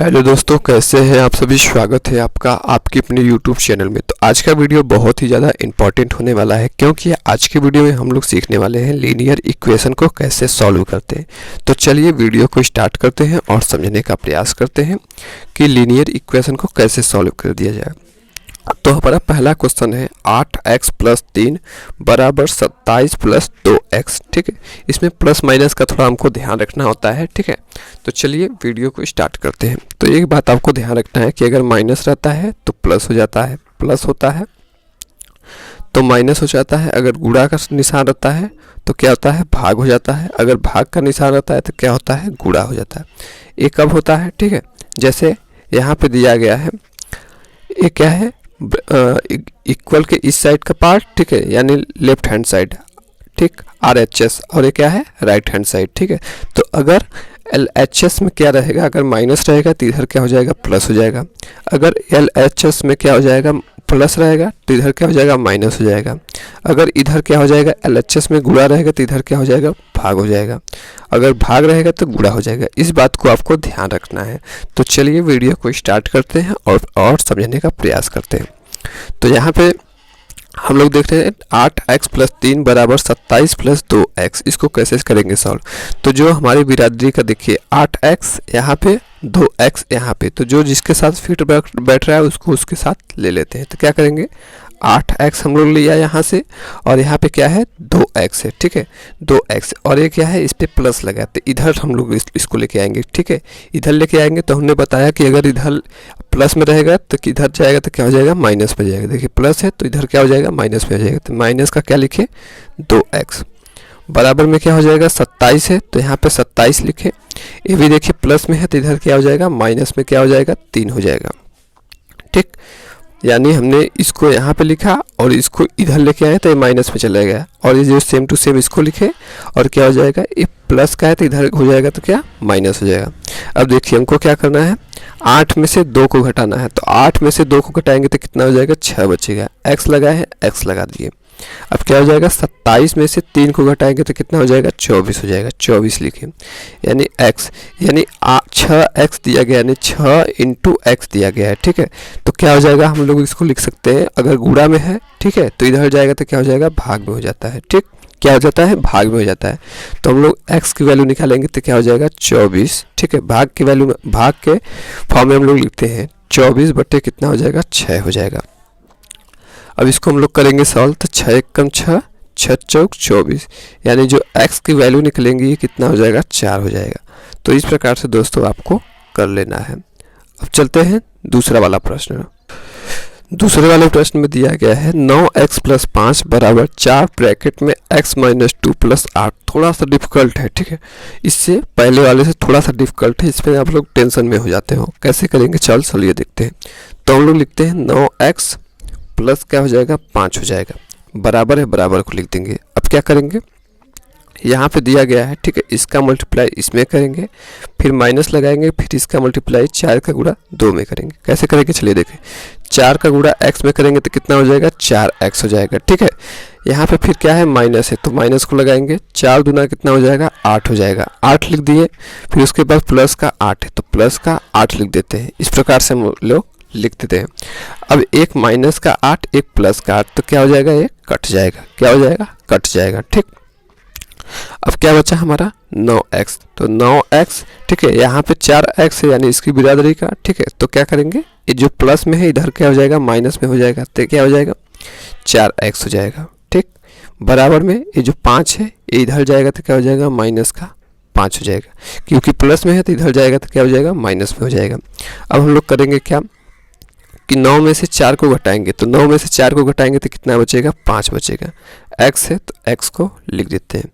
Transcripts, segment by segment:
Hello दोस्तों, कैसे हैं आप सभी। स्वागत है आपका आपकी अपने यूट्यूब चैनल में। तो आज का वीडियो बहुत ही ज़्यादा इंपॉर्टेंट होने वाला है, क्योंकि आज के वीडियो में हम लोग सीखने वाले हैं लीनियर इक्वेशन को कैसे सॉल्व करते हैं। तो चलिए वीडियो को स्टार्ट करते हैं और समझने का प्रयास करते हैं कि लीनियर इक्वेशन को कैसे सॉल्व कर दिया जाए। तो हमारा पहला क्वेश्चन है 8x + 3 = 27 + 2x। ठीक है, इसमें प्लस माइनस का थोड़ा हमको ध्यान रखना होता है। ठीक है, तो चलिए वीडियो को स्टार्ट करते हैं। तो एक बात आपको ध्यान रखना है कि अगर माइनस रहता है तो प्लस हो जाता है, प्लस होता है तो माइनस हो जाता है। अगर गुणा का निशान रहता है तो क्या होता है, भाग हो जाता है। अगर भाग का निशान रहता है तो क्या होता है, गुणा हो जाता है। ये कब होता है, ठीक है, जैसे यहाँ पे दिया गया है, ये क्या है, इक्वल के इस साइड का पार्ट, ठीक है, यानी लेफ्ट हैंड साइड, ठीक, RHS, और ये क्या है, राइट हैंड साइड। ठीक है, तो अगर LHS में क्या रहेगा, अगर माइनस रहेगा तो इधर क्या हो जाएगा, प्लस हो जाएगा। अगर LHS में क्या हो जाएगा, प्लस रहेगा तो इधर क्या हो जाएगा, माइनस हो जाएगा। अगर इधर क्या हो जाएगा, LHS में गुणा रहेगा तो इधर क्या हो जाएगा, भाग हो जाएगा। अगर भाग रहेगा तो गुणा हो जाएगा। इस बात को आपको ध्यान रखना है। तो चलिए वीडियो को स्टार्ट करते हैं और समझने का प्रयास करते हैं। तो यहाँ पे हम लोग देख रहे हैं 8x + 3 = 27 + 2x। इसको कैसे करेंगे सॉल्व। तो जो हमारी बिरादरी का देखिए 8x यहाँ पे, 2x यहाँ पे, तो जो जिसके साथ फिट बैठ रहा है उसको उसके साथ ले लेते हैं। तो क्या करेंगे, 8x हम लोग लिया यहाँ से, और यहाँ पे क्या है, 2x है। ठीक है, 2x, और ये क्या है, इस पे प्लस लगा, तो इधर हम लोग इसको लेके आएंगे। ठीक है, इधर लेके आएंगे तो हमने बताया कि अगर इधर प्लस में रहेगा तो इधर जाएगा तो क्या हो जाएगा, माइनस में जाएगा। देखिए प्लस है तो इधर क्या हो जाएगा, माइनस में हो जाएगा। तो माइनस का क्या लिखे, 2x, बराबर में क्या हो जाएगा, 27 है तो यहाँ पे 27 लिखे। ये भी देखिए प्लस में है तो इधर क्या हो जाएगा, माइनस में क्या हो जाएगा, 3 हो जाएगा। ठीक, यानी हमने इसको यहाँ पे लिखा और इसको इधर लेके आए तो ये माइनस में चला गया, और ये जो सेम टू सेम इसको लिखे और क्या हो जाएगा, ये प्लस का है तो इधर हो जाएगा तो क्या, माइनस हो जाएगा। अब देखिए हमको क्या करना है, 8 में से 2 को घटाना है। तो 8 में से 2 को घटाएंगे तो कितना हो जाएगा, 6 बचेगा। x लगा है, x लगा दिए। अब क्या हो जाएगा, 27 में से 3 को घटाएंगे तो कितना हो जाएगा, 24 हो जाएगा। 24 लिखे, यानी x, यानी 6x दिया गया, यानी 6 × x दिया गया है। ठीक है, तो क्या हो जाएगा, हम लोग इसको लिख सकते हैं, अगर गुणा में है, ठीक है, तो इधर जाएगा तो क्या हो जाएगा, भाग में हो जाता है। ठीक, क्या हो जाता है, भाग में हो जाता है। तो हम लोग x की वैल्यू निकालेंगे तो क्या हो जाएगा, 24। ठीक है, भाग की वैल्यू में, भाग के फॉर्म में हम लोग लिखते हैं 24 बटे कितना हो जाएगा, 6 हो जाएगा। अब इसको हम लोग करेंगे सॉल्व, तो 6 × 6, 6 चौक 24, यानी जो x की वैल्यू निकलेंगी ये कितना हो जाएगा, 4 हो जाएगा। तो इस प्रकार से दोस्तों आपको कर लेना है। अब चलते हैं दूसरा वाला प्रश्न। दूसरे वाले प्रश्न में दिया गया है 9x + 5 = 4 ब्रैकेट में x - 2 + 8। थोड़ा सा डिफिकल्ट है, ठीक है, इससे पहले वाले से थोड़ा सा डिफिकल्ट है। इसमें आप लोग टेंशन में हो जाते हो, कैसे करेंगे, चलिए देखते हैं। तो हम लोग लिखते हैं 9x प्लस क्या हो जाएगा, 5 हो जाएगा, बराबर है, बराबर को लिख देंगे। अब क्या करेंगे, यहाँ पे दिया गया है, ठीक है, इसका मल्टीप्लाई इसमें करेंगे, फिर माइनस लगाएंगे, फिर इसका मल्टीप्लाई 4 का गुणा 2 में करेंगे। कैसे करेंगे, चलिए देखें। 4 का गुणा x में करेंगे तो कितना हो जाएगा, 4x हो जाएगा। ठीक है, यहाँ पे फिर क्या है, माइनस है तो माइनस को लगाएंगे, 4 दूना कितना हो जाएगा, 8 हो जाएगा। 8 लिख दिए, फिर उसके बाद प्लस का 8 है तो प्लस का 8 लिख देते हैं। इस प्रकार से हम लोग लिख देते हैं। अब एक माइनस का 8, एक प्लस का 8, तो क्या हो जाएगा, ये कट जाएगा, क्या हो जाएगा, कट जाएगा। ठीक, अब क्या बचा हमारा, 9x, तो 9x, ठीक है, यहाँ पे 4x है यानी इसकी बिरादरी का। ठीक है, तो क्या करेंगे, ये जो प्लस में है इधर क्या हो जाएगा, माइनस में हो जाएगा, तो क्या हो जाएगा, 4x हो जाएगा। ठीक, बराबर में ये जो 5 है ये इधर जाएगा तो क्या हो जाएगा, माइनस का 5 हो जाएगा, क्योंकि प्लस में है तो इधर जाएगा तो क्या हो जाएगा, माइनस में हो जाएगा। अब हम लोग करेंगे क्या कि 9 में से 4 को घटाएंगे, तो 9 में से 4 को घटाएंगे तो कितना बचेगा, 5 बचेगा। x है तो x को लिख देते हैं,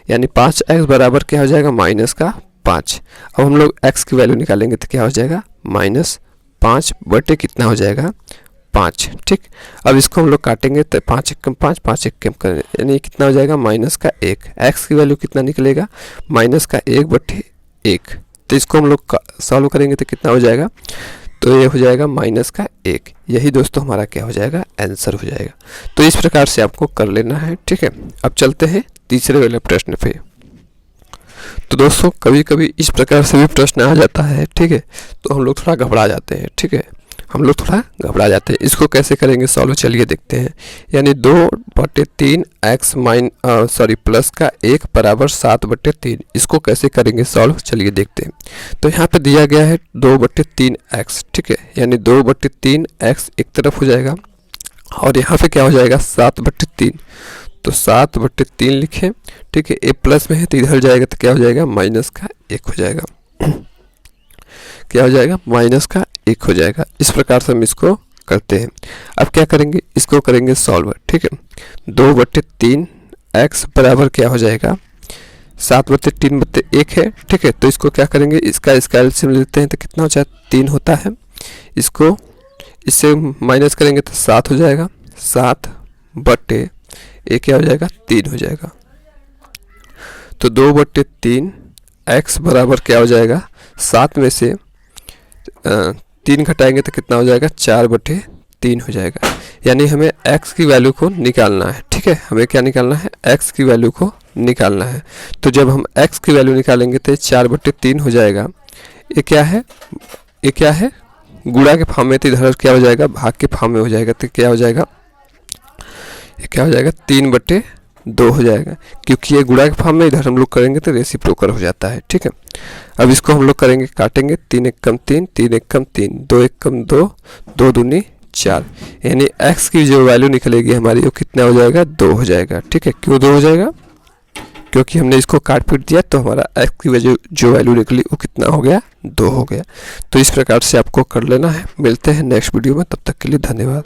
यानी 5x बराबर क्या हो जाएगा, माइनस का 5। अब हम लोग x की वैल्यू निकालेंगे तो क्या हो जाएगा, -5 बटे कितना हो जाएगा, 5। ठीक, अब इसको हम लोग काटेंगे तो 5 × 5, 5 × 1 करें, यानी कितना हो जाएगा, -1। x की वैल्यू कितना निकलेगा, -1 बटे 1। तो इसको हम लोग सॉल्व करेंगे तो कितना हो जाएगा, तो ये हो जाएगा -1। यही दोस्तों हमारा क्या हो जाएगा, आंसर हो जाएगा। तो इस प्रकार से आपको कर लेना है। ठीक है, अब चलते हैं तीसरे वाले प्रश्न पे। तो दोस्तों कभी कभी इस प्रकार से भी प्रश्न आ जाता है, ठीक है, तो हम लोग थोड़ा घबरा जाते हैं, ठीक है, हम लोग थोड़ा घबरा जाते हैं। इसको कैसे करेंगे सॉल्व, चलिए देखते हैं। यानी 2/3 x प्लस का 1 बराबर 7/3, इसको कैसे करेंगे सॉल्व, चलिए देखते हैं। तो यहाँ पे दिया गया है 2/3x, ठीक है, यानी 2/3x एक तरफ हो जाएगा और यहाँ पे क्या हो जाएगा 7/3, तो 7/3 लिखें, ठीक है। ए प्लस में है तो इधर जाएगा तो क्या हो जाएगा माइनस का 1 हो जाएगा, क्या हो जाएगा माइनस का 1 हो जाएगा। इस प्रकार से हम इसको करते हैं। अब क्या करेंगे, इसको करेंगे सॉल्व, ठीक है। 2/3x बराबर क्या हो जाएगा 7/3/1 है, ठीक है। तो इसको क्या करेंगे, इसका एलसीएम लेते हैं तो कितना हो जाएगा 3 होता है। इसको इससे माइनस करेंगे तो 7 हो जाएगा, 7/1 क्या हो जाएगा 3 हो जाएगा। तो 2/3x बराबर क्या हो जाएगा 7 में से 3 घटाएंगे तो कितना हो जाएगा 4/3 हो जाएगा। यानी हमें x की वैल्यू को निकालना है, ठीक है, हमें क्या निकालना है x की वैल्यू को निकालना है। तो जब हम x की वैल्यू निकालेंगे तो 4/3 हो जाएगा। ये क्या है, ये क्या है गुणा के फॉर्म में, तो इधर क्या हो जाएगा भाग के फॉर्म में हो जाएगा। तो क्या हो जाएगा, ये क्या हो जाएगा 3/2 हो जाएगा, क्योंकि ये गुणा के फॉर्म में, इधर हम लोग करेंगे तो रेसिप्रोकल हो जाता है, ठीक है। अब इसको हम लोग करेंगे, काटेंगे, 3 × 3, 3 × 3, 2 × 2, 2 दूनी 4, यानी x की जो वैल्यू निकलेगी हमारी वो कितना हो जाएगा 2 हो जाएगा, ठीक है। क्यों 2 हो जाएगा, क्योंकि हमने इसको काट पीट दिया तो हमारा x की जो वैल्यू निकली वो कितना हो गया 2 हो गया। तो इस प्रकार से आपको कर लेना है। मिलते हैं नेक्स्ट वीडियो में, तब तक के लिए धन्यवाद।